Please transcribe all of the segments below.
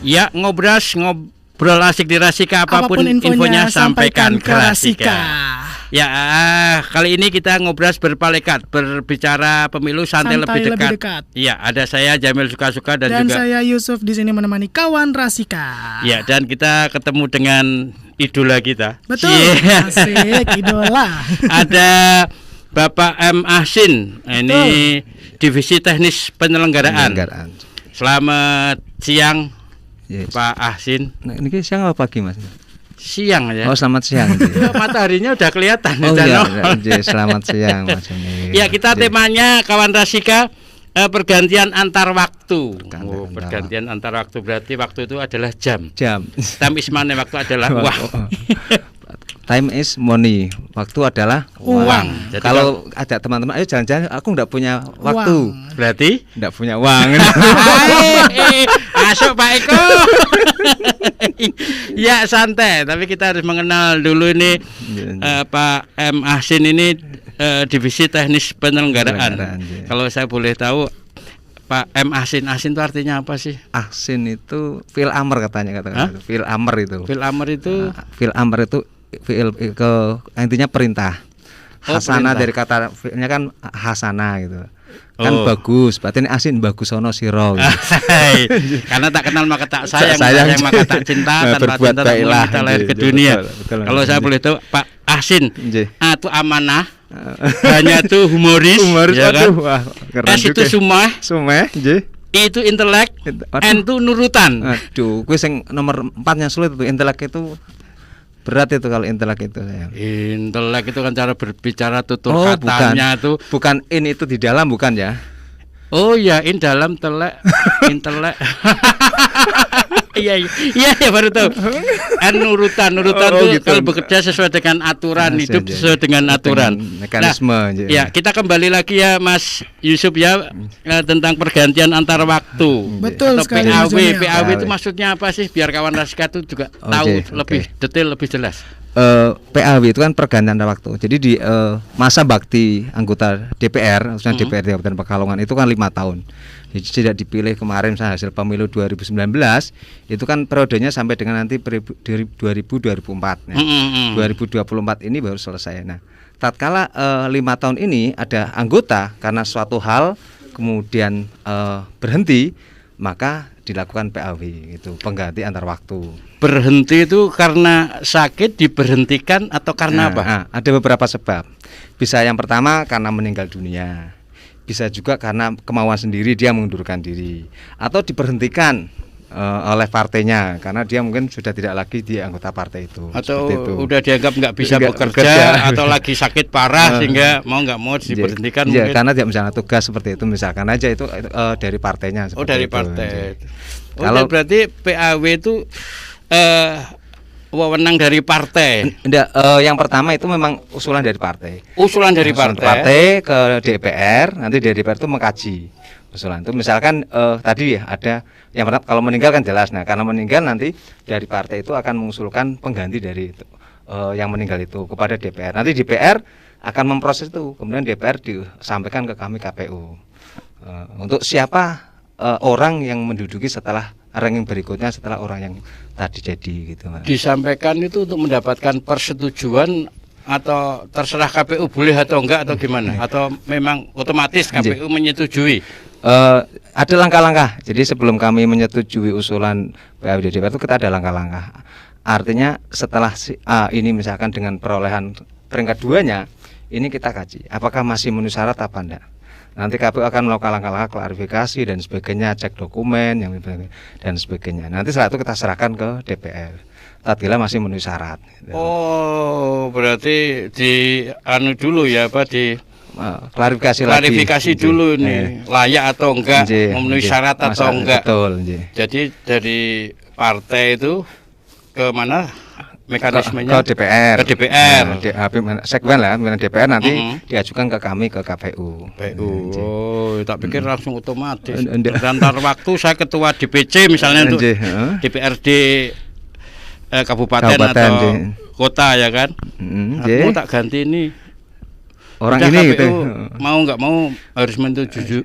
Ya, ngobrol asik di Rasika, apapun infonya sampaikan ke Rasika. Ya, kali ini kita ngobras berpalekat, berbicara pemilu santai lebih dekat. Ya, ada saya Jamil Suka-Suka dan juga saya Yusuf di sini menemani kawan Rasika. Ya, dan kita ketemu dengan idola kita. Betul. Asik, idola. Ada Bapak M. Ahsin. Ini Divisi Teknis Penyelenggaraan. Selamat siang, Pak Ahsin. Nah, ini siang apa pagi, Mas? Siang ya. Oh, selamat siang. Mataharinya udah kelihatan. Oh iya, selamat siang Mas. Ya, kita temanya kawan Rasika, pergantian antar waktu. Pergantian antar waktu berarti waktu itu adalah jam. Time is money, waktu adalah uang. Time is money, waktu adalah uang. Jadi kalau ada teman-teman, ayo jalan-jalan, aku enggak punya waktu. Berarti enggak punya uang. Masuk Pak Eko. Ya, santai, tapi kita harus mengenal dulu ini Pak M. Ahsin ini Divisi Teknis Penyelenggaraan. Kalau saya boleh tahu, Pak M. Ahsin itu artinya apa sih? Ahsin itu fil amr katanya. Fil amr itu. Fil amr itu intinya perintah. Hasanah dari kata filnya kan hasanah gitu. Kan bagus, berarti ini Asin bagus sono siro gitu. Karena tak kenal maka tak sayang maka tak cinta, tanpa cinta tak mungkin kita lahir ke dunia. Betul, kalau saya boleh tahu Pak Ahsin itu amanah, hanya itu humoris ya kan? S itu sumeh, itu intelek, N itu nurutan. Aduh, gue yang nomor 4-nya sulit itu, intelek itu berat itu kalau intelek itu sayang. Intelek itu kan cara berbicara, tutur katanya itu. Bukan in itu di dalam, bukan ya? Oh ya, in dalam telek, intelek. Iya baru tahu. Nurutan itu gitu. Kalau bekerja sesuai dengan aturan, hidup sesuai dengan aturan. Mekanisme. Nah, ya, kita kembali lagi ya Mas Yusuf ya, tentang pergantian antar waktu. Betul atau sekali. PAW itu maksudnya apa sih? Biar kawan Rasika itu juga tahu lebih detail, lebih jelas. PAW itu kan pergantian antar waktu. Jadi di masa bakti anggota DPR, khususnya DPRD Kabupaten Pekalongan itu kan 5 tahun. Jadi tidak dipilih kemarin misalnya hasil pemilu 2019 itu kan periodenya sampai dengan nanti 2024. Nah, 2024 ini baru selesai. Nah, tatkala 5 tahun ini ada anggota karena suatu hal kemudian berhenti, maka dilakukan PAW itu pengganti antar waktu. Berhenti itu karena sakit diberhentikan atau karena apa? Ada beberapa sebab. Bisa yang pertama karena meninggal dunia. Bisa juga karena kemauan sendiri dia mengundurkan diri, atau diberhentikan oleh partainya karena dia mungkin sudah tidak lagi di anggota partai itu. Atau udah dianggap nggak bisa bekerja atau lagi sakit parah sehingga mau nggak mau diberhentikan. Iya, karena dia misalnya tugas seperti itu, misalkan aja itu dari partainya. Dari partai. Kalau berarti PAW itu wewenang dari partai. Yang pertama itu memang usulan dari partai. Usulan dari partai ke DPR, nanti dari DPR itu mengkaji usulan itu. Misalkan tadi ya ada yang pertama kalau meninggal kan jelas. Nah, karena meninggal nanti dari partai itu akan mengusulkan pengganti dari itu, yang meninggal itu kepada DPR. Nanti DPR akan memproses itu. Kemudian DPR disampaikan ke kami KPU. Untuk siapa orang yang menduduki setelah ranking berikutnya setelah orang yang tadi jadi gitu, Mas. Disampaikan itu untuk mendapatkan persetujuan atau terserah KPU boleh atau enggak atau gimana? Atau memang otomatis KPU menyetujui? Ada langkah-langkah. Jadi sebelum kami menyetujui usulan PAW DPR itu kita ada langkah-langkah. Artinya setelah ini misalkan dengan perolehan peringkat 2-nya, ini kita kaji apakah masih memenuhi syarat apa enggak. Nanti KPU akan melakukan langkah-langkah klarifikasi dan sebagainya, cek dokumen dan sebagainya. Nanti setelah itu kita serahkan ke DPR. Tatkala masih memenuhi syarat. Oh, berarti di dulu ya, Pak, di klarifikasi dulu nih, layak atau enggak, memenuhi syarat atau enggak. Betul. Jadi dari partai itu ke mana? Mekanismenya ke DPR. Sekben lah, DPR nanti diajukan ke kami ke KPU. Oh, tak pikir langsung otomatis. Antar waktu saya ketua DPC misalnya untuk DPRD kabupaten atau kota ya kan. Aku tak ganti ini orang udah ini KPU gitu. Mau nggak mau harus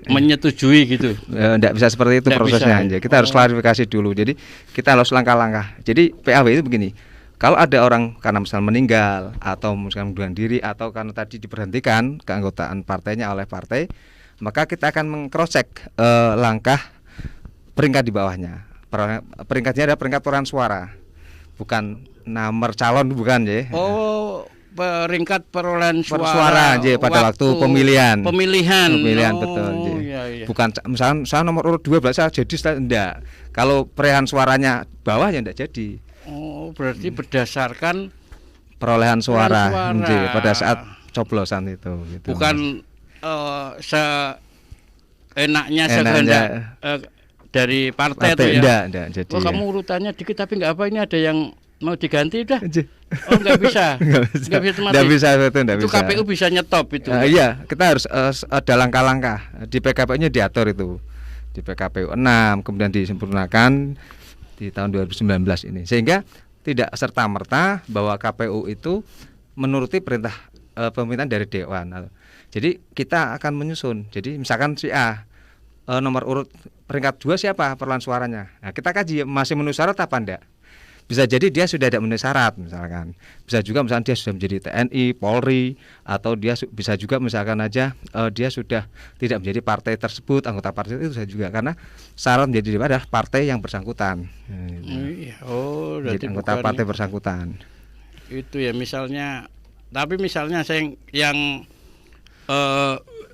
menyetujui gitu. Enggak bisa seperti itu prosesnya aja. Kita harus klarifikasi dulu. Jadi kita harus langkah-langkah. Jadi PAW itu begini. Kalau ada orang karena misalnya meninggal atau misalnya mengundurkan diri atau karena tadi diberhentikan keanggotaan partainya oleh partai, maka kita akan meng-cross-check langkah peringkat di bawahnya. Peringkatnya adalah peringkat perolehan suara, bukan nomor calon, bukan ya. Oh, peringkat perolehan suara aja pada waktu pemilihan. Pemilihan betul. Iya. Bukan misalnya saya nomor urut 12 saya jadi enggak. Kalau perolehan suaranya bawah ya enggak jadi. Oh, berarti berdasarkan perolehan suara. Pada saat coblosan itu gitu. Bukan seenaknya sekehendak dari partai itu ya. Enggak, jadi. Oh, kamu urutannya dikit tapi enggak apa, ini ada yang mau diganti udah. Oh, enggak bisa. Enggak bisa itu KPU bisa nyetop itu. Iya, kita harus ada langkah-langkah. Di PKPU-nya diatur itu. Di PKPU 6 kemudian disempurnakan di tahun 2019 ini. Sehingga tidak serta-merta bahwa KPU itu menuruti perintah pemerintahan dari dewan. Jadi kita akan menyusun. Jadi misalkan si A nomor urut peringkat 2 siapa perolehan suaranya. Nah, kita kaji masih memenuhi syarat apa enggak. Bisa jadi dia sudah tidak memenuhi syarat misalkan. Bisa juga misalkan dia sudah menjadi TNI, Polri, atau dia bisa juga misalkan aja dia sudah tidak menjadi partai tersebut, anggota partai itu bisa juga karena syarat menjadi adalah partai yang bersangkutan. Oh, jadi anggota partai bersangkutan. Itu ya misalnya, tapi misalnya saya yang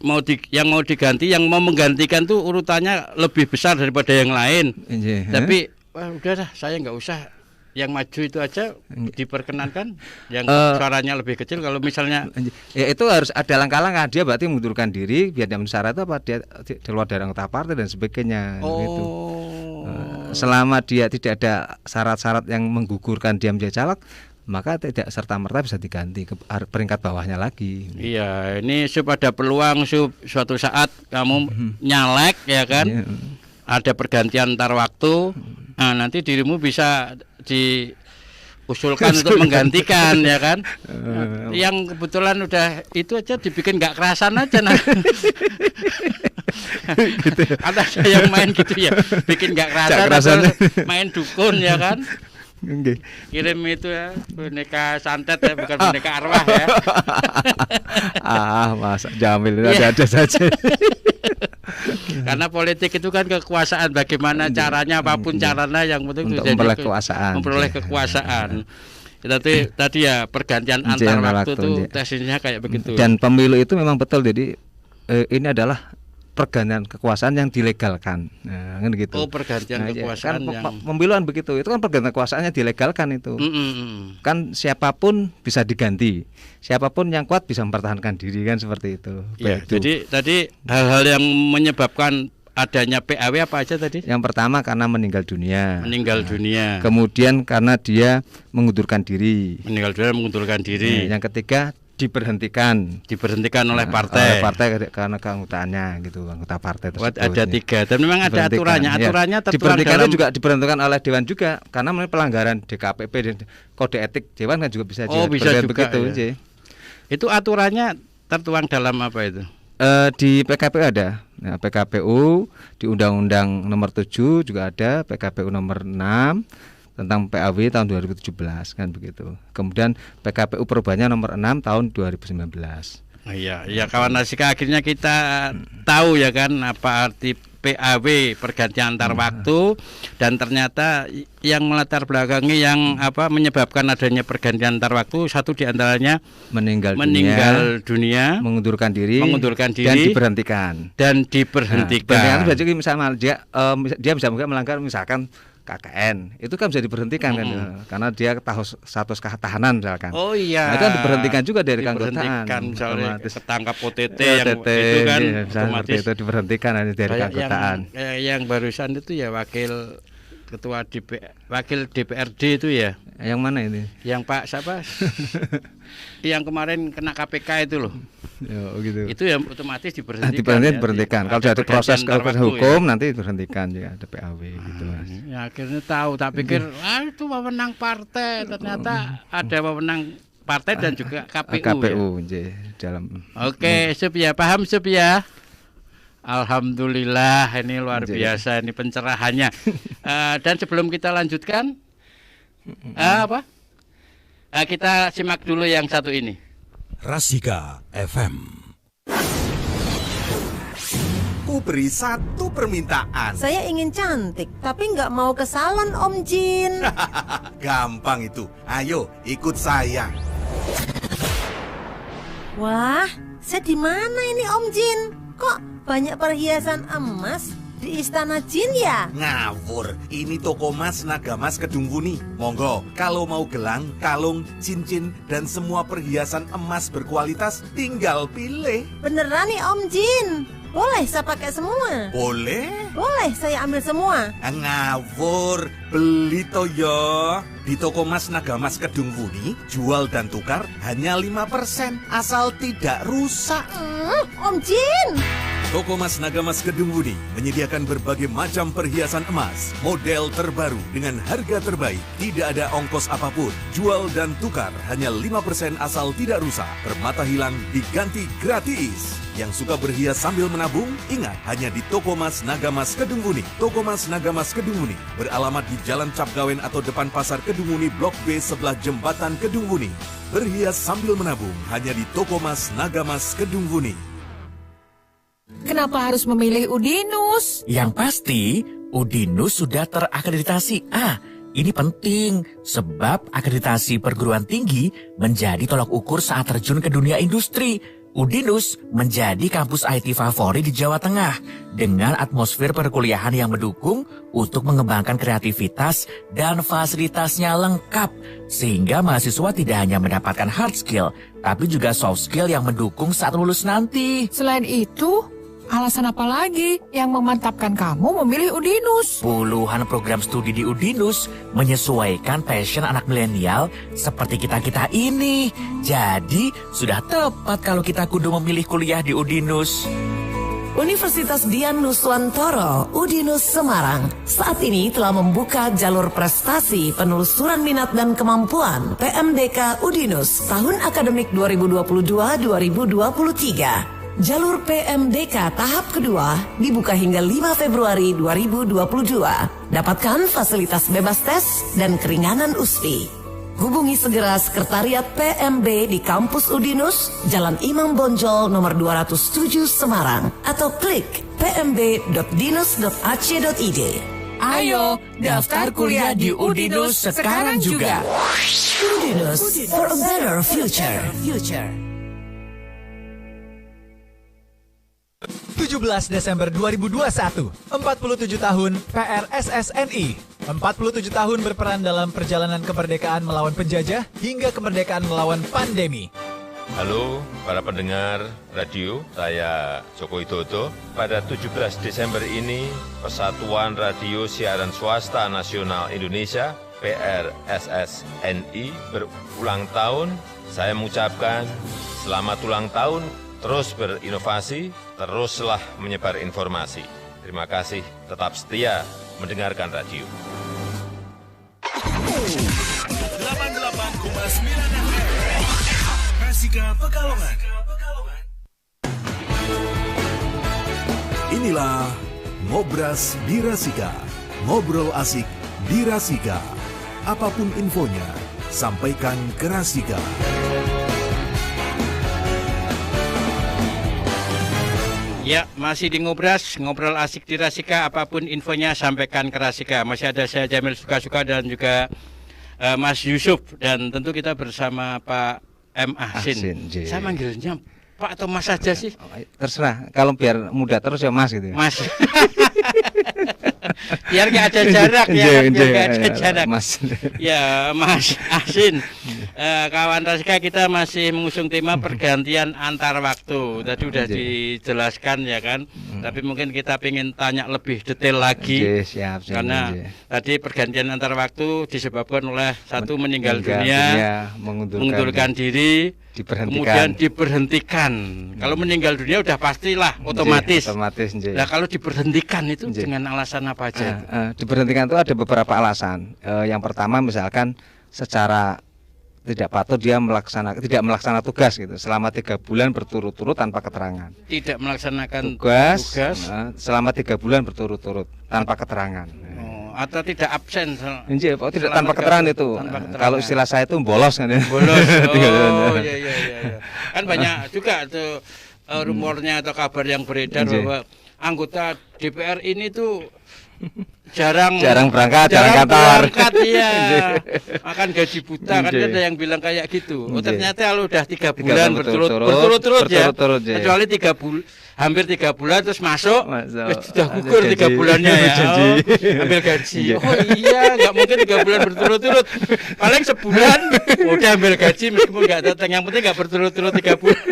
mau diganti, yang mau menggantikan tuh urutannya lebih besar daripada yang lain. Tapi udah dah, saya nggak usah yang maju itu aja diperkenankan, yang suaranya lebih kecil. Kalau misalnya ya itu harus ada langkah-langkah. Dia berarti mengundurkan diri biar dia memenuhi syarat apa dia keluar dari anggota partai dan sebagainya. Gitu. Selama dia tidak ada syarat-syarat yang menggugurkan dia menjadi caleg, maka tidak serta-merta bisa diganti ke peringkat bawahnya lagi. Iya, ini supaya ada peluang suatu saat kamu nyalek ya kan, ada pergantian antar waktu. Nah, nanti dirimu bisa diusulkan untuk menggantikan ya kan. Yang kebetulan udah itu aja dibikin nggak kerasan aja nah. Gitu. Ada yang main gitu ya, bikin nggak kerasan, main dukun ya kan. Kirim itu ya boneka santet ya, bukan boneka arwah ya. Masa Jamil ada saja. Karena politik itu kan kekuasaan, bagaimana caranya, apapun caranya, yang penting untuk memperoleh kekuasaan. Tadi ya pergantian antar waktu itu tesisnya kayak begitu. Dan pemilu itu memang betul, jadi ini adalah pergantian kekuasaan yang dilegalkan. Nah, kan gitu. Oh, pergantian kekuasaan kan, yang pemiluan begitu. Itu kan pergantian kekuasaannya dilegalkan itu. Kan siapapun bisa diganti. Siapapun yang kuat bisa mempertahankan diri, kan seperti itu. Ya, jadi tadi hal-hal yang menyebabkan adanya PAW apa aja tadi? Yang pertama karena meninggal dunia. Kemudian karena dia mengundurkan diri. Mengundurkan diri. Yang ketiga diberhentikan oleh partai karena keanggotaannya gitu, anggota partai tersebut. Ada 3 dan memang ada aturannya tertuang dalam... juga diberhentikan oleh dewan juga karena pelanggaran DKPP dan kode etik dewan kan juga bisa bisa juga begitu ya. Itu aturannya tertuang dalam apa itu? Di PKPU ada. Nah, PKPU di Undang-Undang Nomor 7 juga ada, PKPU Nomor 6 tentang PAW tahun 2017 kan begitu. Kemudian PKPU perubahannya nomor 6 tahun 2019. Iya, kawan Rasika, akhirnya kita tahu ya kan apa arti PAW, pergantian antar waktu, dan ternyata yang melatar belakangi yang menyebabkan adanya pergantian antar waktu, satu diantaranya meninggal dunia, mengundurkan diri dan diberhentikan. Nah, jadi misalnya dia bisa melanggar misalkan KKN, itu kan bisa diberhentikan kan, karena dia status ketahanan misalkan. Oh iya. Nah, itu kan diberhentikan juga dari keanggotaan. Misalnya ketangkap OTT yang itu kan otomatis itu diberhentikan dari keanggotaan. Yang barusan itu ya wakil DPRD itu ya. Yang mana ini? Yang Pak siapa? Yang kemarin kena KPK itu loh. Gitu. Itu ya otomatis diberhentikan. Diberhentikan. Kalau ada proses hukum nanti diberhentikan ya, ada PAW gitu Mas. Ya akhirnya tahu, tak pikir itu wewenang partai, ternyata ada wewenang partai dan juga KPU. KPU dalam. Oke, Sup ya, paham Sup ya. Alhamdulillah, ini luar biasa ini pencerahannya. Dan sebelum kita lanjutkan, kita simak dulu yang satu ini. Rasika FM. Ku beri satu permintaan. Saya ingin cantik, tapi nggak mau ke salon Om Jin. Gampang itu. Ayo, ikut saya. Wah, saya di mana ini Om Jin? Kok banyak perhiasan emas di Istana Jin ya? Ngawur, ini toko Mas Nagamas Kedung Wuni. Monggo, kalau mau gelang, kalung, cincin, dan semua perhiasan emas berkualitas, tinggal pilih. Beneran nih Om Jin? Boleh saya pakai semua? Boleh? Boleh saya ambil semua? Ngawur, beli toyo. Di toko Mas Nagamas Kedung Wuni, jual dan tukar hanya 5%, asal tidak rusak. Om Jin! Toko Mas Nagamas Kedung Wuni menyediakan berbagai macam perhiasan emas, model terbaru dengan harga terbaik. Tidak ada ongkos apapun. Jual dan tukar hanya 5% asal tidak rusak. Permata hilang diganti gratis. Yang suka berhias sambil menabung, ingat hanya di Toko Mas Nagamas Kedung Wuni. Toko Mas Nagamas Kedung Wuni beralamat di Jalan Capgawen atau depan Pasar Kedung Wuni Blok B sebelah Jembatan Kedung Wuni. Berhias sambil menabung hanya di Toko Mas Nagamas Kedung Wuni. Kenapa harus memilih Udinus? Yang pasti, Udinus sudah terakreditasi. Ini penting, sebab akreditasi perguruan tinggi menjadi tolak ukur saat terjun ke dunia industri. Udinus menjadi kampus IT favorit di Jawa Tengah dengan atmosfer perkuliahan yang mendukung untuk mengembangkan kreativitas dan fasilitasnya lengkap. Sehingga mahasiswa tidak hanya mendapatkan hard skill, tapi juga soft skill yang mendukung saat lulus nanti. Selain itu, alasan apa lagi yang memantapkan kamu memilih Udinus? Puluhan program studi di Udinus menyesuaikan passion anak milenial seperti kita-kita ini. Jadi, sudah tepat kalau kita kudu memilih kuliah di Udinus. Universitas Dian Nuswantoro, Udinus Semarang, saat ini telah membuka jalur prestasi penelusuran minat dan kemampuan PMDK Udinus tahun akademik 2022-2023. Jalur PMDK tahap kedua dibuka hingga 5 Februari 2022. Dapatkan fasilitas bebas tes dan keringanan USPI. Hubungi segera Sekretariat PMB di Kampus Udinus, Jalan Imam Bonjol nomor 207 Semarang, atau klik pmb.dinus.ac.id. Ayo, daftar kuliah di Udinus sekarang juga. Udinus for a better future. 17 Desember 2021, 47 tahun PRSSNI, 47 tahun berperan dalam perjalanan kemerdekaan melawan penjajah hingga kemerdekaan melawan pandemi. Halo para pendengar radio, saya Joko Widodo. Pada 17 Desember ini, Persatuan Radio Siaran Swasta Nasional Indonesia PRSSNI berulang tahun. Saya mengucapkan selamat ulang tahun. Terus berinovasi, teruslah menyebar informasi. Terima kasih, tetap setia mendengarkan radio. 88,9 FM Rasika Pekalongan. Inilah Ngobras di Rasika. Ngobrol asik di Rasika. Apapun infonya, sampaikan ke Rasika. Ya, masih di Ngobras, ngobrol asik di Rasika, apapun infonya sampaikan ke Rasika. Masih ada saya Jamil Suka-Suka dan juga Mas Yusuf, dan tentu kita bersama Pak M. Ahsin. Saya manggilnya Pak atau Mas saja sih? Terserah, kalau biar muda terus ya Mas gitu. Mas. Biar nggak ada jarak ya, biar nggak ada jarak. Mas. Ya, Mas Ahsin. Kawan Rasika, kita masih mengusung tema pergantian antar waktu. Tadi udah dijelaskan ya kan. Tapi mungkin kita ingin tanya lebih detail lagi. Siap, karena tadi pergantian antar waktu disebabkan oleh satu meninggal dunia, mengundurkan diri, kemudian diberhentikan. Kalau meninggal dunia udah pastilah otomatis. Nah, kalau diberhentikan itu dengan alasan apa aja? Diberhentikan itu ada beberapa alasan. Yang pertama misalkan secara tidak patuh dia tidak melaksanakan tugas gitu selama 3 bulan berturut-turut tanpa keterangan. Tidak melaksanakan tugas selama 3 bulan berturut-turut tanpa keterangan. Atau tidak absen. Tidak tanpa keterangan itu. Kalau istilah saya itu bolos kan ya. Bolos. Oh iya. Kan banyak juga tuh rumornya atau kabar yang beredar bahwa anggota DPR ini tuh jarang berangkat, jarang kantor. Iya. Makan gaji buta kan ada yang bilang kayak gitu. Ternyata kalau udah 3 bulan berturut-turut ya. Kecuali 3 bulan, hampir 3 bulan terus masuk sudah gugur 3 bulannya ya. Ambil gaji. Oh iya, nggak mungkin 3 bulan berturut-turut. Paling sebulan udah ambil gaji meskipun nggak datang. Yang penting nggak berturut-turut 3 bulan.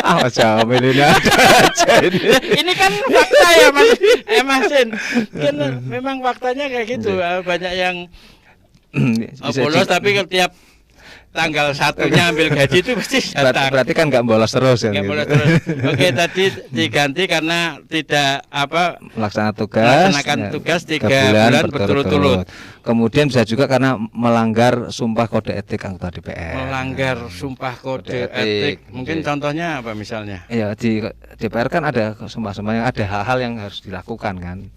Macam ini ini kan fakta ya Mas Sin. Kan memang faktanya kayak gitu. Banyak yang bolos tapi tiap tanggal 1-nya ambil gaji itu pasti datang. Berarti kan nggak bolos terus ya. Bolos terus. Oke, tadi diganti karena tidak melaksanakan tugas 3 bulan berturut-turut. Kemudian bisa juga karena melanggar sumpah kode etik anggota DPR. Melanggar sumpah kode etik. Mungkin contohnya apa misalnya? Iya, di DPR kan ada sumpah-sumpah yang ada hal-hal yang harus dilakukan kan.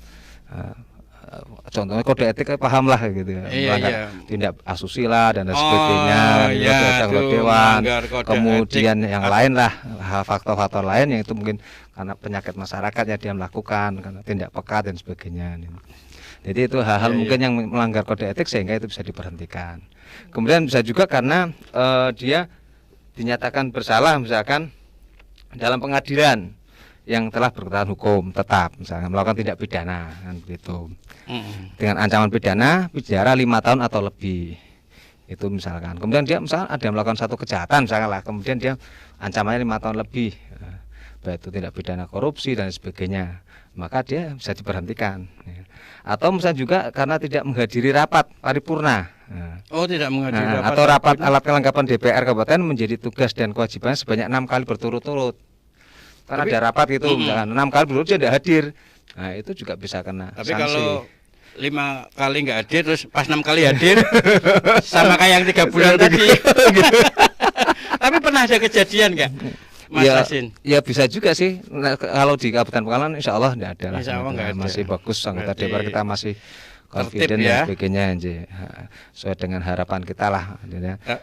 Contohnya kode etik paham lah gitu ya. Melanggar tindak asusila dan sebagainya, dewan, kemudian yang lain lah, faktor-faktor lain yang itu mungkin karena penyakit masyarakat yang dia melakukan, karena tindak pekat dan sebagainya. Jadi itu hal-hal mungkin yang melanggar kode etik sehingga itu bisa diberhentikan. Kemudian bisa juga karena dia dinyatakan bersalah misalkan dalam pengadilan yang telah berkekuatan hukum tetap, misalnya melakukan tindak pidana kan begitu. Dengan ancaman pidana penjara 5 tahun atau lebih. Itu misalkan. Kemudian dia misalkan ada melakukan satu kejahatan misalkan lah, kemudian dia ancamannya 5 tahun lebih. Baik itu tindak pidana korupsi dan sebagainya. Maka dia bisa diberhentikan. Atau misalnya juga karena tidak menghadiri rapat paripurna. Tidak menghadiri rapat. Atau rapat alat kelengkapan DPR kabupaten menjadi tugas dan kewajibannya sebanyak 6 kali berturut-turut. Karena ada rapat gitu, misalkan 6 kali berturut dia tidak hadir. Nah, itu juga bisa kena tapi sanksi. Kalau 5 kali nggak hadir, terus pas 6 kali hadir, sama kayak yang 3 bulan tadi. Tapi pernah ada kejadian nggak, Mas Hasin? Ya bisa juga sih. Nah, kalau di Kabupaten Pekalongan, insya Allah tidak ada lah. Insya Allah nggak ada. Masih bagus, anggota DPR kita masih confident dan sebagainya, sesuai dengan harapan kita lah.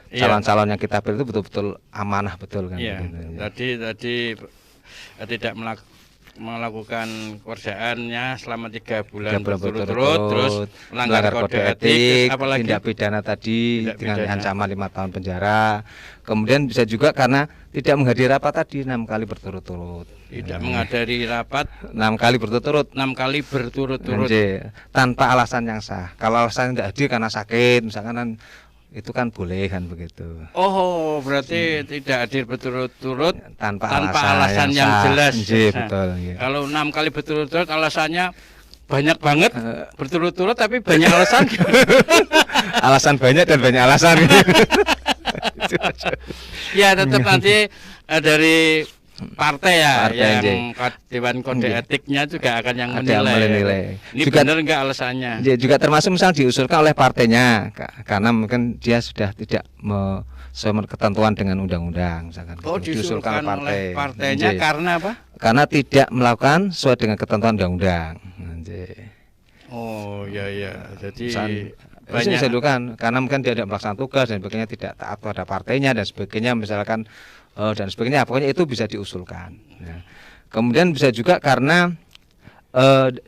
Calon-calon yang kita pilih itu betul-betul amanah betul kan. Tadi tidak melakukan kerjaannya selama 3 bulan berturut-turut, terus melanggar kode etik, apalagi tindak pidana tadi dengan ancaman 5 tahun penjara. Kemudian bisa juga karena tidak menghadiri rapat tadi 6 kali berturut-turut. Tidak menghadiri rapat 6 kali berturut-turut. 6 kali berturut-turut. Tanpa alasan yang sah. Kalau alasan tidak hadir karena sakit, misalkan itu kan boleh kan begitu. Oh, berarti tidak hadir berturut-turut tanpa alasan yang jelas. Betul. Kalau 6 kali berturut-turut alasannya banyak banget berturut-turut tapi banyak alasan. Alasan banyak dan banyak alasan. Ya tetap nanti dari partai yang Dewan Kode Etiknya juga akan yang menilai. Ini juga, benar enggak alasannya? Juga termasuk misal diusulkan oleh partainya karena mungkin dia sudah tidak sesuai ketentuan dengan undang-undang misalkan. Diusulkan oleh partainya karena apa? Karena tidak melakukan sesuai dengan ketentuan undang-undang. Oh iya. Jadi banyak diusulkan karena mungkin dia tidak melaksanakan tugas dan sebagainya, tidak taat pada partainya dan sebagainya misalkan. Dan sebagainya, pokoknya itu bisa diusulkan. Kemudian bisa juga karena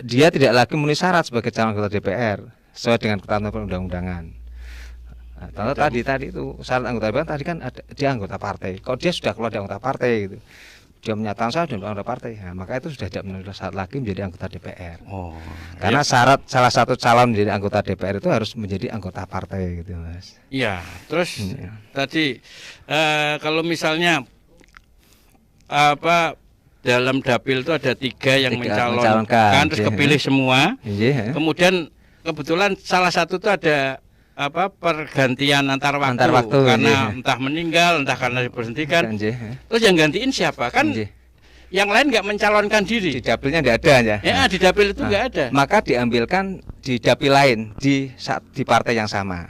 dia tidak lagi memenuhi syarat sebagai calon anggota DPR sesuai dengan ketentuan perundang-undangan. Tadi itu syarat anggota DPR tadi kan dia anggota partai. Kalau dia sudah keluar dari anggota partai gitu, dia menyatakan saya sudah anggota partai, maka itu sudah tidak memenuhi syarat lagi menjadi anggota DPR. Karena syarat salah satu calon menjadi anggota DPR itu harus menjadi anggota partai gitu, Mas. Iya, terus tadi kalau misalnya dalam dapil itu ada 3 yang mencalonkan terus kepilih semua. Kemudian kebetulan salah satu itu ada pergantian antar waktu karena entah meninggal, entah karena diberhentikan. Terus yang gantiin siapa? Kan yang lain nggak mencalonkan diri. Di dapilnya nggak ada ya. Di dapil itu nggak ada. Maka diambilkan di dapil lain di partai yang sama.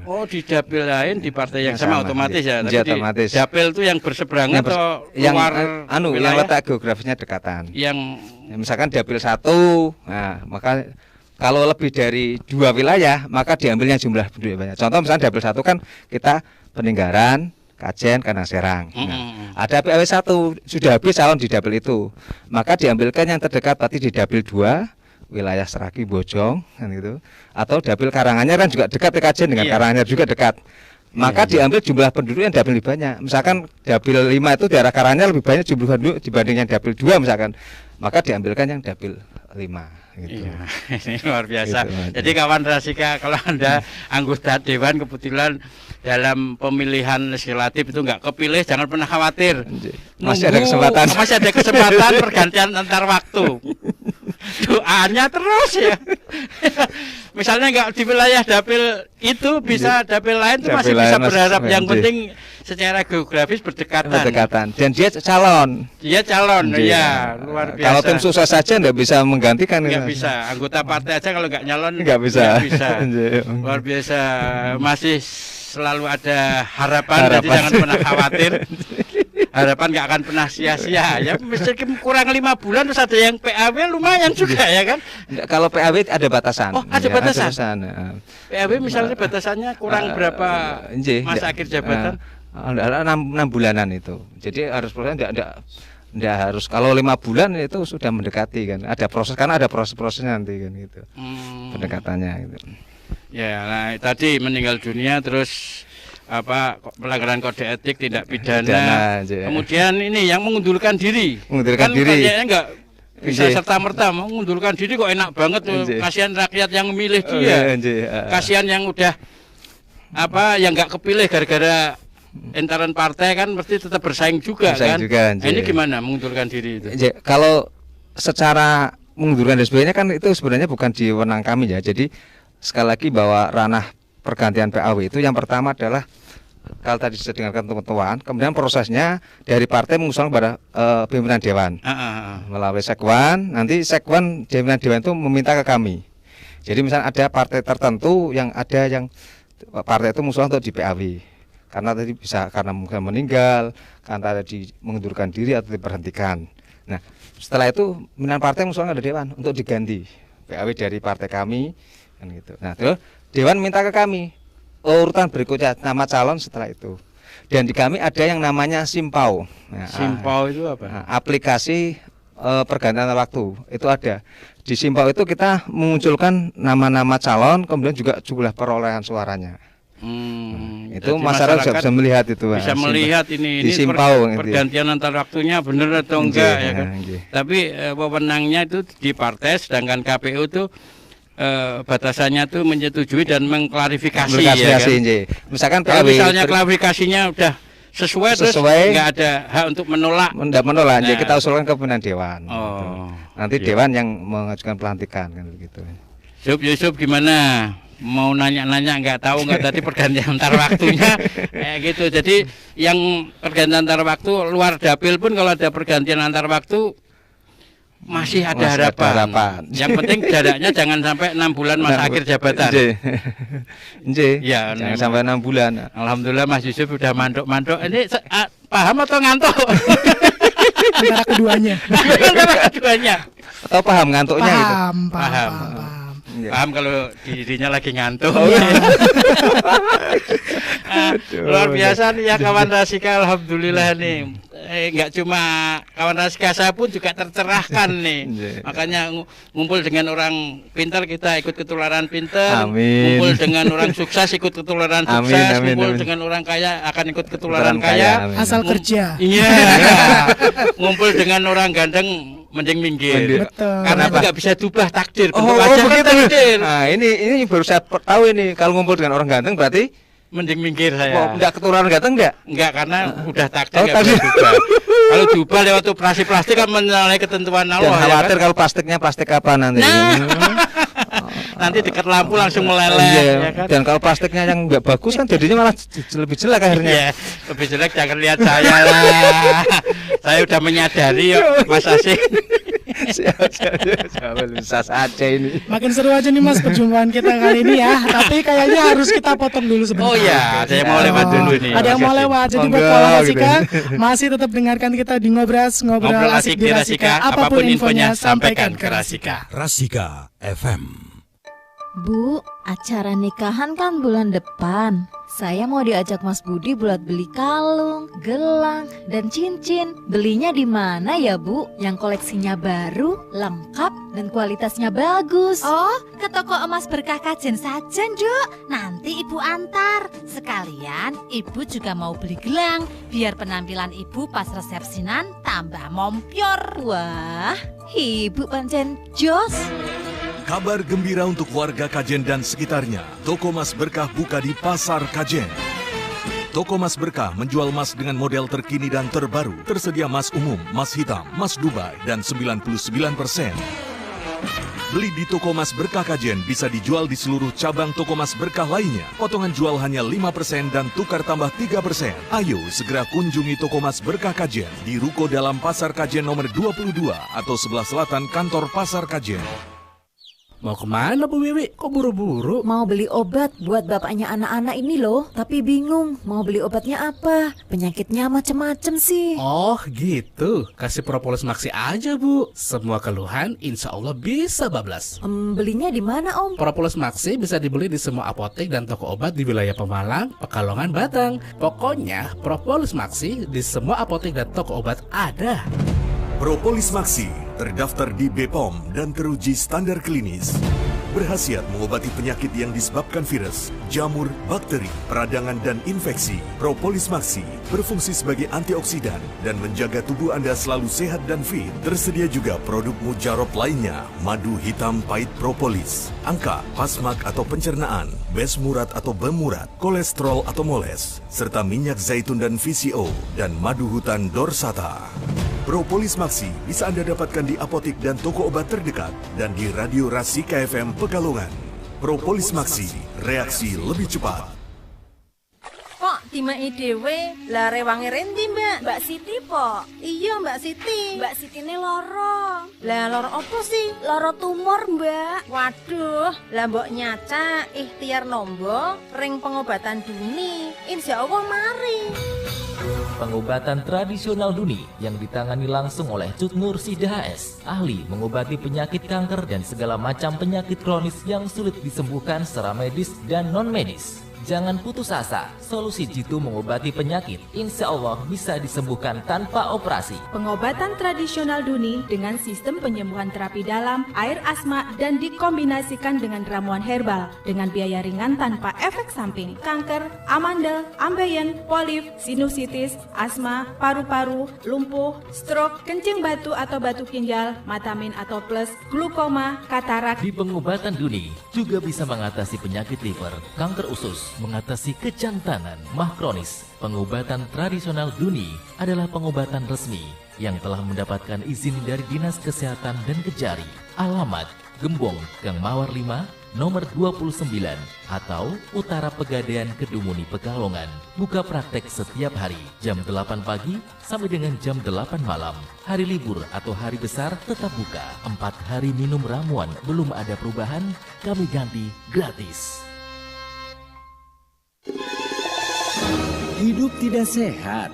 Oh, di dapil lain di partai yang sama otomatis ya. Tapi otomatis. Di dapil itu yang berseberangan atau yang luar yang letak geografisnya dekatan. Yang misalkan dapil 1, nah maka kalau lebih dari 2 wilayah maka diambilnya jumlah penduduk banyak. Contoh misalnya dapil 1 kan kita Peninggaran, Kajen, Kanang Serang. Nah, ada PAW 1 sudah habis calon di dapil itu, maka diambilkan yang terdekat berarti di dapil 2 wilayah Seraki Bojong kan gitu. Atau dapil Karanganyar kan juga dekat Kajen dengan Karanganyar juga dekat. Maka diambil jumlah penduduk yang dapil lebih banyak. Misalkan dapil 5 itu daerah Karanganyar lebih banyak jumlah penduduk dibanding yang dapil 2 misalkan. Maka diambilkan yang dapil 5 gitu. Iya, ini luar biasa. Gitu, jadi kawan Rasika, kalau Anda anggota dewan kebetulan dalam pemilihan legislatif itu nggak kepilih, jangan pernah khawatir. Masih ada kesempatan. Masih ada kesempatan pergantian antar waktu. Doanya terus ya. Misalnya nggak di wilayah dapil itu bisa dapil lain itu masih bisa berharap. Yang penting secara geografis berdekatan. Dan dia calon. Ya luar biasa. Kalau tim sukses saja nggak bisa menggantikan. Nggak bisa. Anggota partai aja kalau nggak nyalon nggak bisa. Luar biasa. Masih selalu ada harapan. Jadi jangan pernah khawatir. Harapan nggak akan pernah sia-sia ya. Meskipun kurang 5 bulan terus ada yang PAW lumayan juga ya kan. Kalau PAW ada batasan. Oh, ada batasan. PAW misalnya batasannya kurang berapa masa akhir jabatan? 6 bulanan itu. Jadi harus proses enggak harus kalau 5 bulan itu sudah mendekati kan. Ada proses karena ada proses-prosesnya nanti kan gitu. Pendekatannya gitu. Ya, nah tadi meninggal dunia terus pelanggaran kode etik, tindak pidana. Kemudian ini yang mengundurkan diri. Mengundurkan diri. Kayaknya enggak bisa serta-merta mengundurkan diri kok enak banget tuh. Kasihan rakyat yang memilih dia. Kasihan yang udah yang enggak kepilih gara-gara entaran partai kan mesti tetap bersaing juga kan. Ini gimana mengundurkan diri itu? Kalau secara mengundurkan dan sebagainya kan itu sebenarnya bukan di wewenang kami ya. Jadi sekali lagi bahwa ranah pergantian PAW itu yang pertama adalah kalau tadi sudah dengarkan teman-teman, kemudian prosesnya dari partai mengusulkan kepada pimpinan dewan melalui sekwan, nanti sekwan pimpinan dewan itu meminta ke kami. Jadi misalnya ada partai tertentu yang partai itu mengusulkan untuk di PAW karena tadi bisa karena mungkin meninggal, karena tadi mengundurkan diri atau diberhentikan. Nah setelah itu pimpinan partai mengusulkan ke dewan untuk diganti PAW dari partai kami kan gitu. Nah terus dewan minta ke kami urutan berikutnya nama calon setelah itu. Dan di kami ada yang namanya Simpau. Nah, Simpau itu apa? Aplikasi pergantian waktu itu ada. Di Simpau itu kita memunculkan nama-nama calon, kemudian juga jumlah perolehan suaranya. Itu masyarakat bisa melihat itu. Bisa melihat ini Simpau, pergantian antar waktunya benar atau enggak ya kan. Tapi wewenangnya itu di partai, sedangkan KPU itu batasannya tuh menyetujui dan mengklarifikasi ya kan? Misalkan kalau misalnya klarifikasinya udah sesuai terus nggak ada hak untuk menolak. Menolak, jadi kita usulkan ke pimpinan dewan. Gitu. Nanti dewan yang mengajukan pelantikan kan begitu. Yusuf gimana? Mau nanya-nanya nggak tahu nggak tadi pergantian antar waktunya gitu. Jadi yang pergantian antar waktu luar dapil pun kalau ada pergantian antar waktu masih ada harapan. Yang penting jaraknya jangan sampai 6 bulan masa akhir jabatan. Ya, jangan sampai 6 bulan. Alhamdulillah Mas Yusuf sudah mandok-mandok. Ini paham atau ngantuk? Antara keduanya. Atau paham ngantuknya gitu? Paham. Paham kalau dirinya lagi ngantuk. Luar biasa nih ya kawan Rasika, alhamdulillah nih. Enggak cuma kawan Rasika, saya pun juga tercerahkan nih. Makanya ngumpul dengan orang pintar kita ikut ketularan pintar. Ngumpul dengan orang sukses ikut ketularan sukses. Ngumpul dengan orang kaya akan ikut ketularan kaya. Asal kerja. Iya. Ngumpul dengan orang ganteng mending minggir. Karena itu nggak bisa diubah takdir. Begitu. Takdir. Nah, ini baru saya tahu ini kalau ngumpul dengan orang ganteng berarti mending minggir saya. Enggak ketularan ganteng enggak? Enggak, karena udah takdir enggak bisa diubah. Kalau diubah lewat operasi plastik kan menyalahi ketentuan Allah. Jangan khawatir kalau plastiknya plastik apa nanti. Nanti dekat lampu langsung meleleh ya kan? Dan kalau plastiknya yang enggak bagus kan jadinya malah lebih jelek akhirnya. Iya, lebih jelek jangan lihat saya lah. Saya udah menyadari Mas Asik. Bisa saja ini. Makin seru aja nih Mas perjumpaan kita kali ini ya. Tapi kayaknya harus kita potong dulu sebentar. Oh iya, ada yang mau lewat dulu nih. Ada yang mau lewat. Jadi buat Pola Rasika masih tetap dengarkan kita di Ngobrol Asik di Rasika. Apapun infonya sampaikan ke Rasika. Rasika FM. Bu, acara nikahan kan bulan depan. Saya mau diajak Mas Budi buat beli kalung, gelang, dan cincin. Belinya di mana ya, Bu? Yang koleksinya baru, lengkap, dan kualitasnya bagus. Oh, ke toko emas berkah Kajen saja, Nduk. Nanti Ibu antar. Sekalian, Ibu juga mau beli gelang, biar penampilan Ibu pas resepsinan tambah mompior. Wah, Ibu pancen jos. Kabar gembira untuk warga Kajen dan sekitarnya. Toko Mas Berkah buka di Pasar Kajen. Toko Mas Berkah menjual emas dengan model terkini dan terbaru. Tersedia emas umum, emas hitam, emas Dubai, dan 99%. Beli di Toko Mas Berkah Kajen bisa dijual di seluruh cabang Toko Mas Berkah lainnya. Potongan jual hanya 5% dan tukar tambah 3%. Ayo segera kunjungi Toko Mas Berkah Kajen di Ruko Dalam Pasar Kajen nomor 22 atau sebelah selatan kantor Pasar Kajen. Mau kemana Bu Wiwi? Kok buru-buru? Mau beli obat buat bapaknya anak-anak ini loh. Tapi bingung mau beli obatnya apa. Penyakitnya macam-macam sih. Oh gitu. Kasih Propolis Maxi aja Bu. Semua keluhan insya Allah bisa bablas. Belinya di mana Om? Propolis Maxi bisa dibeli di semua apotek dan toko obat di wilayah Pemalang, Pekalongan, Batang. Pokoknya Propolis Maxi di semua apotek dan toko obat ada. Propolis Maxi terdaftar di BPOM dan teruji standar klinis. Berkhasiat mengobati penyakit yang disebabkan virus, jamur, bakteri, peradangan, dan infeksi. Propolis Maxi berfungsi sebagai antioksidan dan menjaga tubuh Anda selalu sehat dan fit. Tersedia juga produk mujarab lainnya, madu hitam pahit propolis, angka, pasmak atau pencernaan, bes murat atau bemurat, kolesterol atau moles, serta minyak zaitun dan VCO, dan madu hutan dorsata. Propolis Maxi bisa Anda dapatkan di apotek dan toko obat terdekat dan di Radio Rasika FM Pekalongan. Propolis Maxi, reaksi lebih cepat. Kok timai dewe lah rewangi rendi Mbak? Mbak Siti po. Iya Mbak Siti. Mbak Siti ini loro. Lah loro apa sih? Loro tumor Mbak. Waduh, lah mbok nyaca ikhtiar nombo ring pengobatan Duni. Insya Allah mari. Pengobatan tradisional Duni yang ditangani langsung oleh Cut Nur Sida HS, ahli mengobati penyakit kanker dan segala macam penyakit kronis yang sulit disembuhkan secara medis dan non-medis. Jangan putus asa, solusi jitu mengobati penyakit insya Allah bisa disembuhkan tanpa operasi. Pengobatan tradisional Duni dengan sistem penyembuhan terapi dalam, air asma, dan dikombinasikan dengan ramuan herbal dengan biaya ringan tanpa efek samping. Kanker, amandel, ambeien, polip, sinusitis, asma, paru-paru, lumpuh, stroke, kencing batu atau batu ginjal, matamin atau plus, glukoma, katarak. Di pengobatan Duni juga bisa mengatasi penyakit liver, kanker usus, mengatasi kejantanan, mah kronis. Pengobatan tradisional Duni adalah pengobatan resmi yang telah mendapatkan izin dari Dinas Kesehatan dan Kejari. Alamat Gembong, Gang Mawar 5, nomor 29 atau Utara Pegadaian Kedumuni Pekalongan. Buka praktek setiap hari jam 8 pagi sampai dengan jam 8 malam. Hari libur atau hari besar tetap buka. 4 hari minum ramuan belum ada perubahan, kami ganti gratis. Hidup tidak sehat.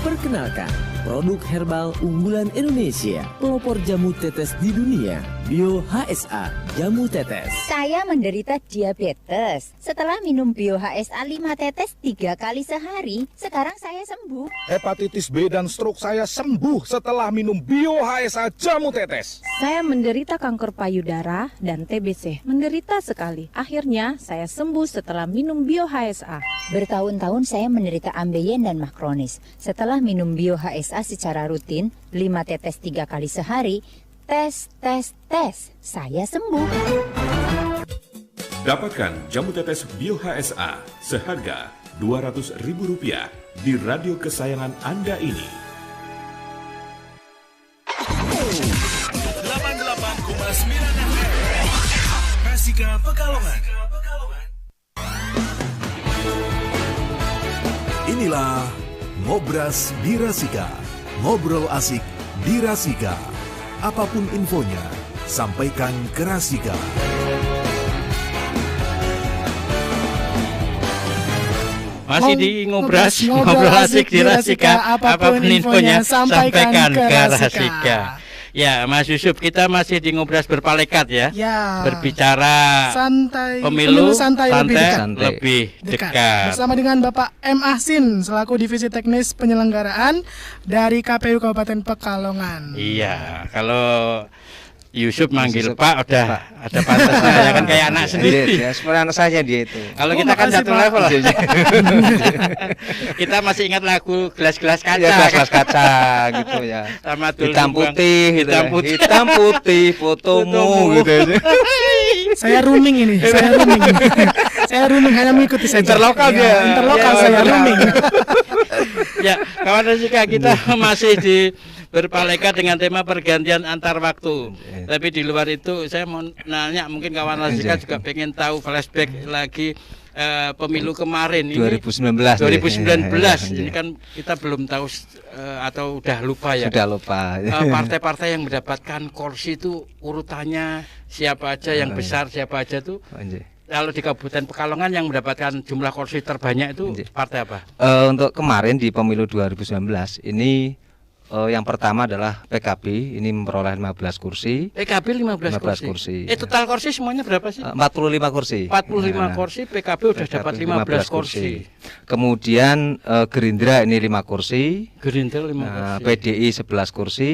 Perkenalkan, produk herbal unggulan Indonesia, pelopor jamu tetes di dunia, Bio HSA, jamu tetes. Saya menderita diabetes. Setelah minum Bio HSA 5 tetes 3 kali sehari, sekarang saya sembuh. Hepatitis B dan stroke saya sembuh setelah minum Bio HSA jamu tetes. Saya menderita kanker payudara dan TBC. Menderita sekali. Akhirnya saya sembuh setelah minum Bio HSA. Bertahun-tahun saya menderita ambeien dan mah kronis. Setelah minum Bio HSA secara rutin, 5 tetes 3 kali sehari, tes, saya sembuh. Dapatkan jamu tetes Bio HSA seharga Rp200.000 di radio kesayangan Anda ini. 88,9 FM Rasika Pekalongan. Inilah Ngobras di Rasika. Ngobrol asik di Rasika. apapun infonya, sampaikan ke Rasika. Masih di Ngobras, ngobrol asik di Rasika, apapun infonya, sampaikan ke Rasika. Ya, Mas Yusuf, kita masih di Ngobras berpalekat ya. Berbicara santai, pemilu santai lebih dekat. Bersama dengan Bapak M. Ahsin selaku Divisi Teknis Penyelenggaraan dari KPU Kabupaten Pekalongan. Iya, kalau Yusuf manggil Pak udah ada pantasnya ya kan kayak anak sendiri. Ya, seperti anak saya dia itu. Kalau kita kan satu level. Kita masih ingat lagu gelas-gelas kaca. Ya, gelas kaca gitu ya. Sama hitam putih, hitam putih fotomu gitu. Saya rooming ini, saya rooming hanya mengikuti saja. Interlokal dia. Interlokal saya rooming. Ya, kawan Rasika, kita masih di berpalekat dengan tema pergantian antar waktu. Tapi di luar itu saya mau nanya, mungkin kawan Rasika juga pengen tahu flashback lagi pemilu kemarin ini 2019. Ini kan kita belum tahu atau udah lupa ya. Sudah lupa. Partai-partai yang mendapatkan kursi itu urutannya siapa aja yang besar, siapa aja tuh. Kalau di Kabupaten Pekalongan yang mendapatkan jumlah kursi terbanyak itu partai apa? Untuk kemarin di pemilu 2019 ini yang pertama adalah PKB, ini memperoleh 15 kursi. PKB 15 kursi. Total kursi semuanya berapa sih? 45 kursi. 45 kursi, PKB udah dapat 15 kursi. Kemudian Gerindra ini 5 kursi. Gerindra 5 kursi. PDI 11 kursi.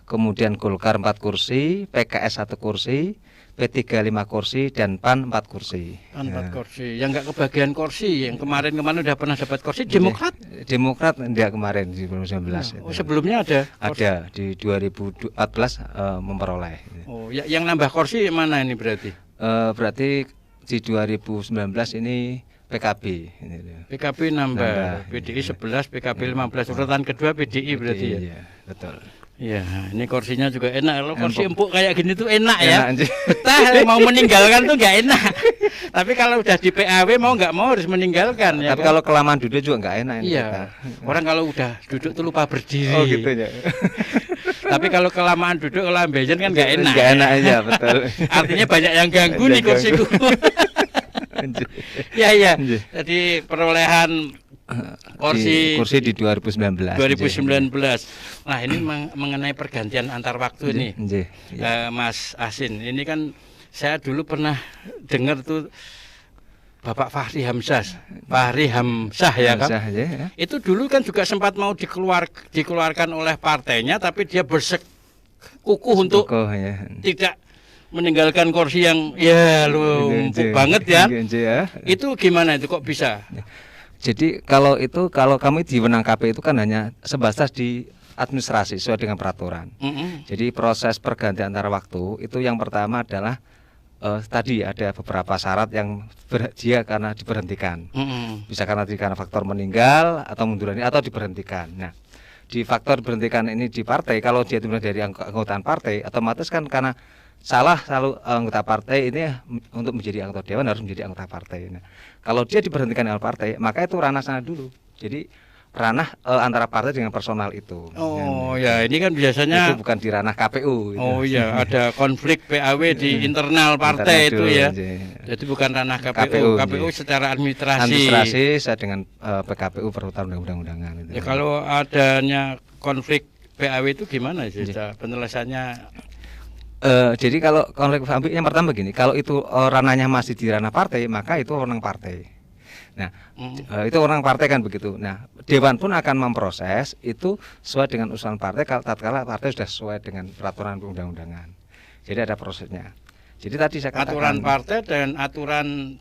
Kemudian Golkar 4 kursi, PKS 1 kursi, P3 5 kursi, dan PAN 4 kursi. PAN 4 kursi. Yang enggak kebagian kursi, yang kemarin udah pernah dapat kursi, Demokrat? Demokrat enggak kemarin di 2019. Sebelumnya ada? Ada di 2014 memperoleh. Oh, yang nambah kursi mana ini berarti? Berarti di 2019 ini PKB. PKB nambah. PDI 11, PKB 15. Urutan kedua PDI berarti ya? Iya, betul. Ya, ini kursinya juga enak. Kalau kursi empuk kayak gini tuh enak ya. Betah, mau meninggalkan tuh nggak enak. Tapi kalau udah di PAW mau nggak mau harus meninggalkan. Tapi kalau kelamaan duduk juga nggak enak. Iya. Orang kalau udah duduk tuh lupa berdiri. Oh gitu ya. Tapi kalau kelamaan duduk kelambejan kan nggak enak. Nggak enak aja, betul. Artinya banyak yang ganggu nih kursiku. Ya. Jadi perolehan kursi di 2019. Nah, ini mengenai pergantian antar waktu ini. Mas Ahsin, ini kan saya dulu pernah dengar tuh Bapak Fahri Hamzah ya kan? Itu dulu kan juga sempat mau dikeluarkan oleh partainya, tapi dia bersekukuh untuk tidak meninggalkan kursi yang empuk banget ya. Itu gimana itu kok bisa? Jadi kalau kami di Wenang KPU itu kan hanya sebatas di administrasi sesuai dengan peraturan. Jadi proses pergantian antara waktu itu yang pertama adalah tadi ada beberapa syarat yang dia karena diberhentikan. Bisa karena faktor meninggal atau munduran atau diberhentikan. Nah, di faktor diberhentikan ini di partai, kalau dia dimulai dari anggotaan partai, otomatis kan karena selalu anggota partai ini untuk menjadi anggota dewan harus menjadi anggota partai. Nah, kalau dia diberhentikan oleh partai, maka itu ranah sana dulu. Jadi ranah antara partai dengan personal itu. Oh ya, ini kan biasanya itu bukan di ranah KPU. Oh iya, ada konflik PAW di internal partai itu ya. Jadi bukan ranah KPU. KPU secara administrasi saya dengan PKPU peraturan undang-undangan. Ya, kalau adanya konflik PAW itu gimana sih penyelesaiannya? Jadi kalau konflik PAW yang pertama begini, kalau itu ranahnya masih di ranah partai, maka itu wewenang partai. Nah, itu orang partai kan begitu. Nah, dewan pun akan memproses itu sesuai dengan usulan partai tatkala partai sudah sesuai dengan peraturan perundang-undangan. Jadi ada prosesnya. Jadi tadi saya katakan aturan partai dan aturan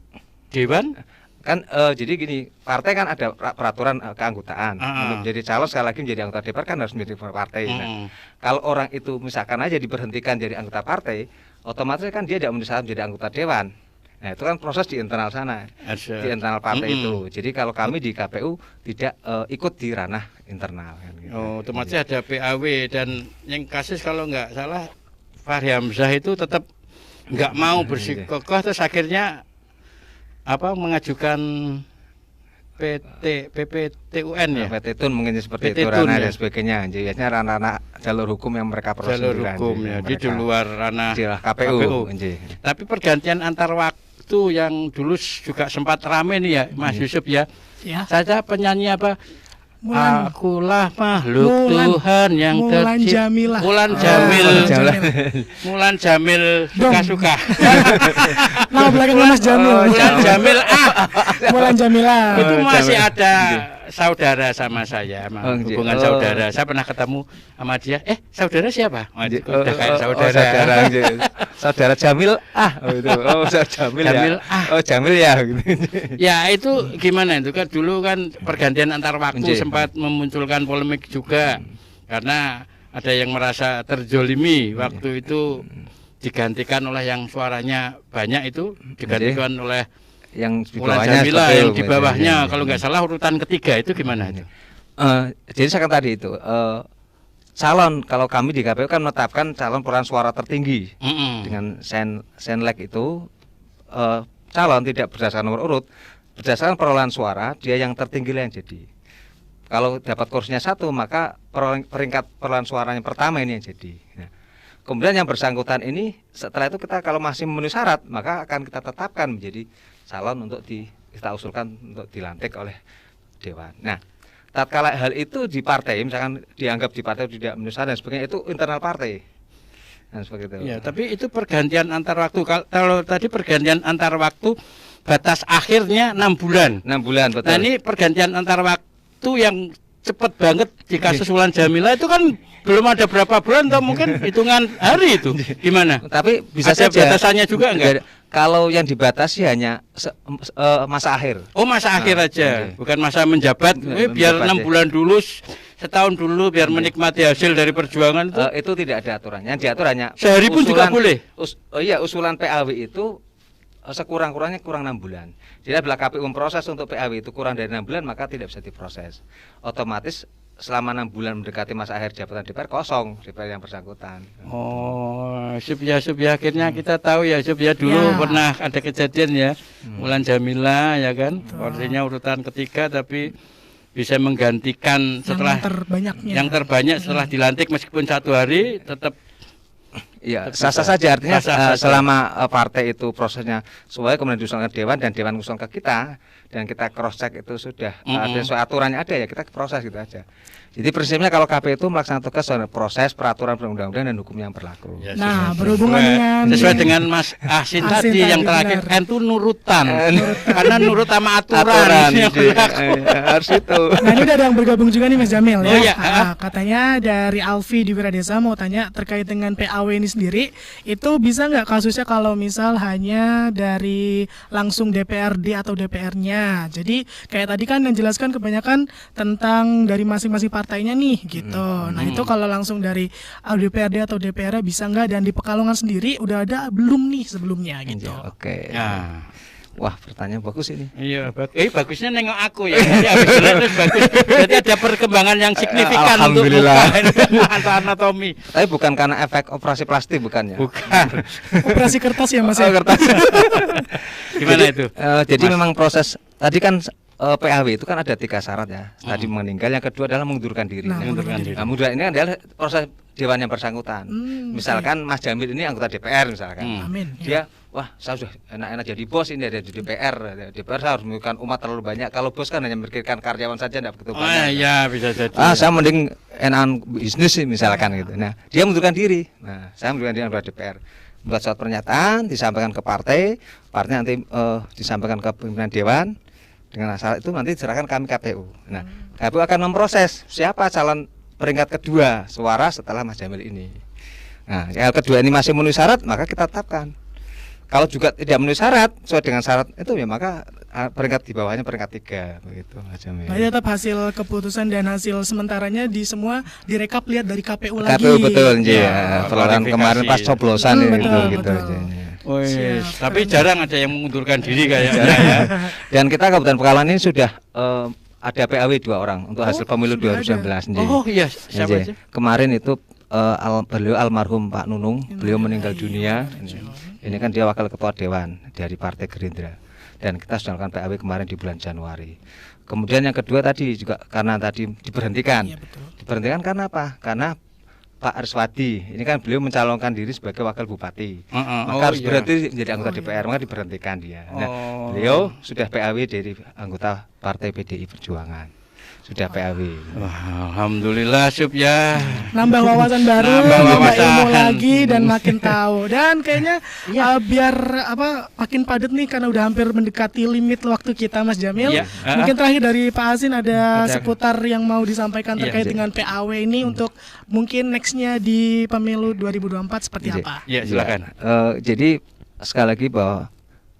dewan kan jadi gini, partai kan ada peraturan keanggotaan. Untuk menjadi calon sekali lagi menjadi anggota DPR kan harus menjadi partai. Nah, kalau orang itu misalkan aja diberhentikan jadi anggota partai, otomatis kan dia tidak menjadi anggota dewan. Nah, itu kan proses di internal sana, di internal partai itu. Jadi kalau kami di KPU tidak ikut di ranah internal. Kan, gitu. Oh, otomatis ada PAW dan yang kasus kalau nggak salah Fahri Hamzah itu tetap nggak mau bersikukuh terus akhirnya mengajukan PPTUN ya. PPTUN mungkin seperti itu ranah dan sebagainya. Biasanya ranah jalur hukum yang mereka proses. Jalur hukum ya, di luar ranah KPU. Tapi pergantian antar waktu yang dulu juga sempat rame nih ya, Mas Yusuf ya. Saya penyanyi apa? Akulah makhluk Tuhan yang tercipta. Mulan Jamil suka-suka. Nama belakangnya Mas Jamil. Jamil Mulan Jamila. Itu masih ada saudara sama saya, hubungan saudara. Saya pernah ketemu sama dia. Saudara siapa? Udah kayak saudara. Saudara Jamil. Jamil ya. Jamil ya. Ya itu gimana itu kan dulu kan pergantian antar waktu sempat memunculkan polemik juga karena ada yang merasa terzolimi waktu itu digantikan oleh yang suaranya banyak itu digantikan oleh yang di bawahnya yang di bawahnya kalau nggak salah urutan ketiga itu gimana itu? Jadi saya kan tadi itu calon kalau kami di KPU kan menetapkan calon perolehan suara tertinggi dengan senlek itu calon tidak berdasarkan nomor urut, berdasarkan perolehan suara dia yang tertinggi yang jadi. Kalau dapat kursinya 1 maka peringkat perolehan suaranya pertama ini yang jadi. Nah, kemudian yang bersangkutan ini setelah itu kita kalau masih memenuhi syarat maka akan kita tetapkan menjadi calon untuk kita usulkan untuk dilantik oleh dewan. Nah, tatkala hal itu di partai, misalkan dianggap di partai tidak memenuhi syarat dan sebagainya, itu internal partai. Dan seperti itu. Ya, tapi itu pergantian antar waktu. Kalau tadi pergantian antar waktu batas akhirnya 6 bulan. 6 bulan betul. Nah, ini pergantian antar waktu yang cepat banget di kasus Mulan Jamila itu kan belum ada berapa bulan atau mungkin hitungan hari itu. Gimana? Tapi bisa ada saja batasannya juga enggak? Kalau yang dibatasi hanya masa akhir. Oh, masa akhir aja, bukan masa menjabat. Biar 6 bulan dulu, setahun dulu, biar menikmati hasil dari perjuangan itu. Itu tidak ada aturannya. Diatur hanya sehari pun juga boleh. Usulan PAW itu sekurang-kurangnya kurang 6 bulan. Jadi bila KPU memproses untuk PAW itu kurang dari 6 bulan maka tidak bisa diproses. Otomatis selama 6 bulan mendekati masa akhir jabatan DPR kosong DPR yang bersangkutan. Oh, Subya akhirnya kita tahu ya Subya dulu pernah ada kejadian ya Mulan Jamila ya kan, artinya urutan ketiga tapi bisa menggantikan setelah yang terbanyak setelah dilantik meskipun 1 hari tetap. Iya, sah-sah saja artinya selama partai itu prosesnya sesuai kemudian diusulkan dewan dan dewan usul ke kita dan kita cross check itu sudah ada sesuai aturannya ada ya kita proses gitu aja. Jadi prinsipnya kalau KPU itu melaksanakan tugas proses peraturan perundang-undangan dan hukum yang berlaku. Ya, nah, berhubungan dengan sesuai dengan Mas Asin tadi yang terakhir itu nurutan. Karena nurut sama aturan yang harus itu. Nah, ini ada yang bergabung juga nih Mas Jamil ya. Katanya dari Alfi di Wiradesa mau tanya terkait dengan PAW ini sendiri, itu bisa nggak kasusnya kalau misal hanya dari langsung DPRD atau DPR-nya. Jadi kayak tadi kan yang jelaskan kebanyakan tentang dari masing-masing partainya nih gitu. Nah itu kalau langsung dari DPRD atau DPR bisa nggak, dan di Pekalongan sendiri udah ada belum nih sebelumnya gitu. Oke. Wah, pertanyaan bagus ini. Iya, bagusnya nengok aku ya. Terus bagus. Jadi ada perkembangan yang signifikan untuk anatomi. Tapi bukan karena efek operasi plastik bukan ya? Bukan. Operasi kertas ya Mas. Kertas. Gimana itu? Jadi memang proses tadi kan PAW itu kan ada 3 syarat ya. Tadi meninggal, yang kedua adalah mengundurkan diri. Mengundurkan ini adalah proses dewan yang bersangkutan. Misalkan Mas Jamil ini anggota DPR misalkan. Dia wah, saya sudah enak-enak jadi bos ini ada di DPR. DPR saya harus memikirkan umat terlalu banyak. Kalau bos kan hanya memikirkan karyawan saja tidak begitu banyak. Iya, bisa jadi. Saya mending enakan bisnis misalkan gitu. Nah, dia mengundurkan diri. Nah, saya mengundurkan diri anggota DPR. Membuat surat pernyataan disampaikan ke partai nanti disampaikan ke pimpinan dewan. Dengan syarat itu nanti diserahkan kami KPU. Nah, KPU akan memproses siapa calon peringkat kedua suara setelah Mas Jamil ini. Nah, yang kedua ini masih memenuhi syarat, maka kita tetapkan. Kalau juga tidak memenuhi syarat, sesuai dengan syarat itu ya maka peringkat di bawahnya peringkat 3 begitu Mas Jamil. Nah, tetap hasil keputusan dan hasil sementaranya di semua direkap lihat dari KPU lagi. KPU betul ya. Perolehan kemarin pas coblosan gitu. Tapi jarang ada yang mengundurkan diri kayaknya ya. Dan kita Kabupaten Pekalongan ini sudah ada PAW 2 orang untuk hasil pemilu 2019. Oh iya, siapa aja? Kemarin itu beliau almarhum Pak Nunung, beliau meninggal dunia. Ini kan dia wakil ketua dewan dari Partai Gerindra. dan kita sudah melakukan PAW kemarin di bulan Januari. Kemudian yang kedua tadi juga karena tadi diberhentikan. Diberhentikan karena apa? Karena Pak Arswadi ini kan beliau mencalonkan diri sebagai wakil bupati, maka harus berhenti menjadi anggota DPR, maka diberhentikan dia. Nah, beliau sudah PAW dari anggota Partai PDI Perjuangan, sudah PAW. Alhamdulillah Sup ya. Nambah wawasan baru, nambah ilmu lagi dan makin tahu. Dan kayaknya biar makin padat nih karena udah hampir mendekati limit waktu kita Mas Jamil. Mungkin terakhir dari Pak Asin ada seputar yang mau disampaikan terkait dengan PAW ini untuk mungkin nextnya di pemilu 2024 seperti apa? Iya silakan. Jadi sekali lagi bahwa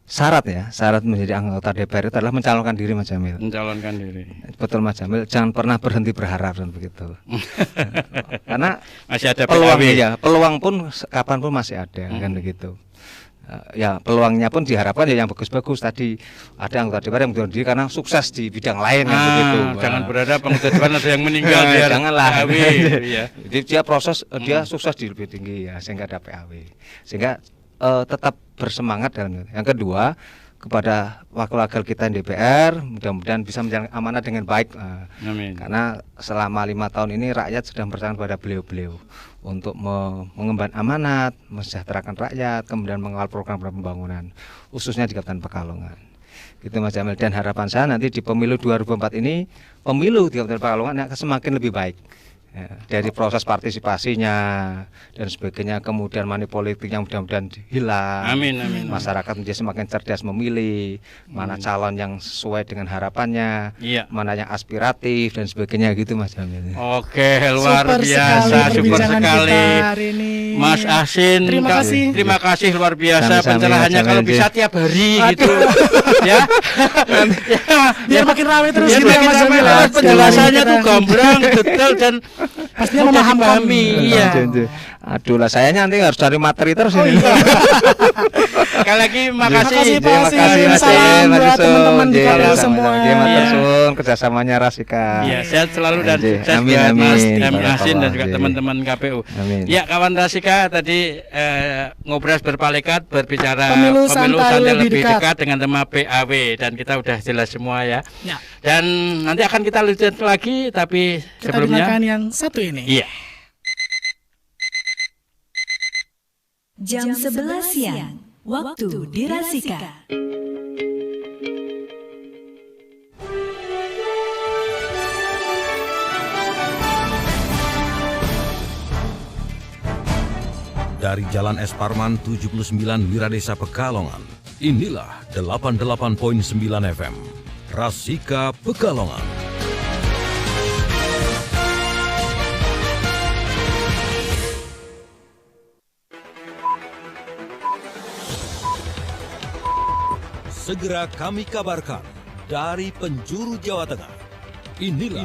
syarat menjadi anggota DPR itu adalah mencalonkan diri Mas Jamil. Mencalonkan diri. Betul Mas Jamil, jangan pernah berhenti berharap dan begitu. Karena masih ada peluang peluang pun kapan pun masih ada kan begitu. Ya peluangnya pun diharapkan ya yang bagus-bagus tadi ada anggota DPR yang mengundurkan diri karena sukses di bidang lain kan begitu. Jangan berharap anggota DPR ada yang meninggal biar janganlah. Ya. Jadi dia dia sukses di lebih tinggi ya sehingga ada PAW. Sehingga tetap bersemangat dalam. Yang kedua kepada wakil-wakil kita di DPR mudah-mudahan bisa menjalankan amanah dengan baik. Amin. Karena selama 5 tahun ini rakyat sudah percaya kepada beliau-beliau untuk mengemban amanat, mensejahterakan rakyat, kemudian mengawal program pembangunan khususnya di Kabupaten Pekalongan. Gitu Mas Jamil, dan harapan saya nanti di pemilu 2024 ini pemilu di Kabupaten Pekalongan akan semakin lebih baik. Ya, dari proses partisipasinya dan sebagainya, kemudian money politik yang mudah-mudahan hilang. Amin. Masyarakat menjadi semakin cerdas memilih mana calon yang sesuai dengan harapannya, mana yang aspiratif dan sebagainya gitu Mas Jamil. Oke, luar biasa, super sekali hari ini. Mas Asin, terima kasih luar biasa pencerahannya. Kalau bisa tiap hari gitu, ya. Biar makin ramai terus. Penjelasannya tuh gamblang, detail dan pastinya memahami. Iya. Aduh lah, saya nanti harus cari materi terus ini. Sekali lagi makasih. Terima kasih Mas buat teman-teman di KPU semua. Kerjasamanya Rasika. Iya, sehat selalu dan sukses buat Mas Asin dan juga teman-teman KPU. Ya, kawan Rasika tadi ngobrol berpalekat berbicara pemilu santai lebih dekat dengan tema PAW dan kita udah jelas semua ya. Dan nanti akan kita lanjut lagi tapi sebelumnya kita yang satu ini. Iya. Jam 11 siang, waktu di Rasika. Dari Jalan Es Parman 79 Wiradesa Pekalongan, inilah 88.9 FM, Rasika Pekalongan. Segera kami kabarkan dari penjuru Jawa Tengah. Inilah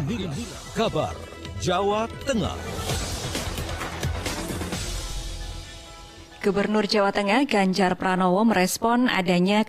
kabar Jawa Tengah. Gubernur Jawa Tengah Ganjar Pranowo merespon adanya